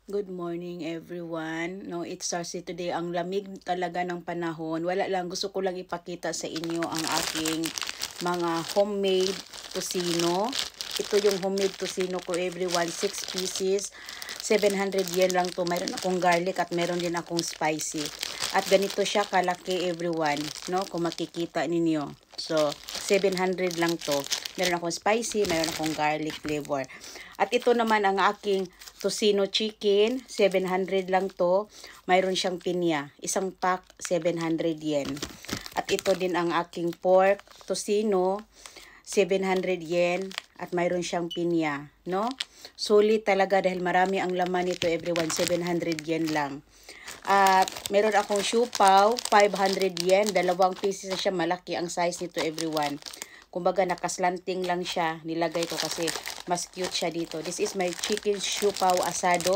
Good morning everyone. No, it's Sarsi today. Ang lamig talaga ng panahon. Wala lang, gusto ko lang ipakita sa inyo ang aking mga homemade tocino. Ito yung homemade tocino ko everyone. 6 pieces. 700 yen lang to. Mayroon akong garlic at meron din akong spicy. At ganito siya kalaki everyone. No, kung makikita ninyo. So, 700 lang to. Meron akong spicy, meron akong garlic flavor. At ito naman ang aking tocino chicken, 700 lang to. Mayroon siyang pinya. Isang pack, 700 yen. At ito din ang aking pork tocino, 700 yen. At mayroon siyang pinya. No? Sulit talaga dahil marami ang laman nito everyone. 700 yen lang. At meron akong siupaw, 500 yen. 2 pieces na siya. Malaki ang size nito everyone. Kumbaga nakaslanting lang siya. Nilagay ko kasi mas cute siya dito. This is my chicken siupaw asado.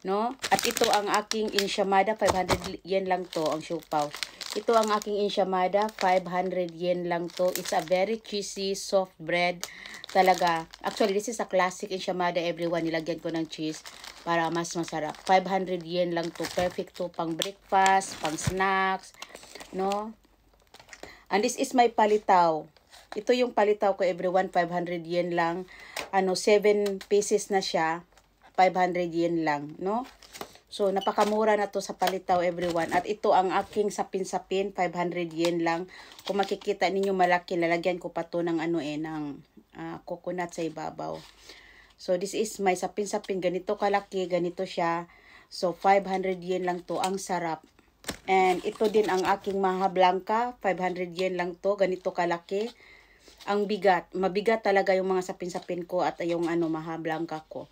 No? At ito ang aking ensaymada. 500 yen lang to ang siupaw. Ito ang aking ensaymada. 500 yen lang to. It's a very cheesy, soft bread. Talaga. Actually, this is a classic ensaymada everyone. Nilagyan ko ng cheese para mas masarap. 500 yen lang to. Perfect to pang breakfast, pang snacks. No? And this is my palitaw. Ito yung palitaw ko everyone, 500 yen lang. 7 pieces na siya, 500 yen lang, no? So, napakamura na to sa palitaw everyone. At ito ang aking sapin-sapin, 500 yen lang. Kung makikita ninyo malaki, lalagyan ko pa to ng ng coconut sa ibabaw. So, this is my sapin-sapin. Ganito kalaki, ganito siya. So, 500 yen lang to. Ang sarap. And ito din ang aking maha blanca, 500 yen lang to. Ganito kalaki. Ang bigat, mabigat talaga yung mga sapin-sapin ko at yung maha blanca ko.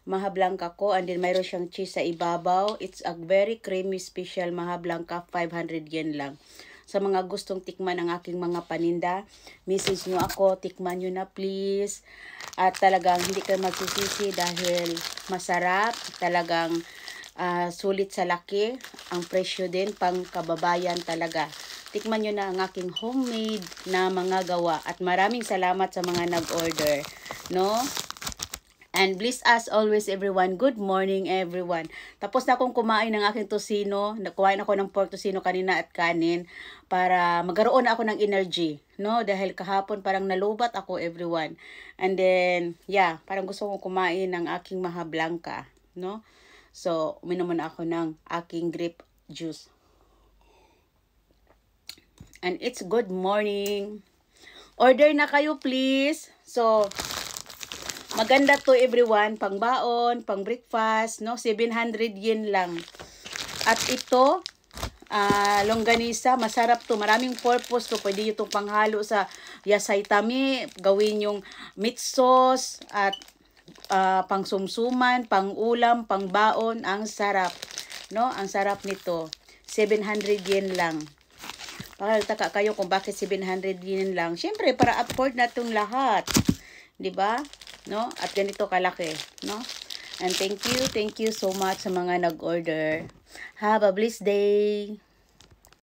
Maha blanca ko, and then mayroon siyang cheese sa ibabaw. It's a very creamy special maha blanca, 500 yen lang. Sa mga gustong tikman ang aking mga paninda, message nyo ako, tikman nyo na please. At talagang hindi kayo magsisisi dahil masarap, talagang sulit sa laki. Ang presyo din, pang kababayan talaga. Tikman nyo na ang aking homemade na mga gawa. At maraming salamat sa mga nag-order. No? And bless us always everyone. Good morning everyone. Tapos na akong kumain ng aking tocino. Kumain ako ng pork tocino kanina at kanin. Para magkaroon ako ng energy. No? Dahil kahapon parang nalubat ako everyone. And then, yeah, parang gusto kong kumain ng aking maha blanca. No? So, uminom muna ako ng aking grape juice. And it's good morning. Order na kayo please. So, maganda to everyone. Pang baon, pang breakfast. No? 700 yen lang. At ito, longganisa. Masarap to. Maraming purpose to. Pwede itong panghalo sa yasay tami. Gawin yung meat sauce. At pang sumsuman, pang ulam, pang baon. Ang sarap. No? Ang sarap nito. 700 yen lang. Pakagtaka kayo kung bakit 700 yen lang. Siyempre, para afford na itong lahat. 'Di ba? No? At ganito kalaki. No? And thank you so much sa mga nag-order. Have a blessed day.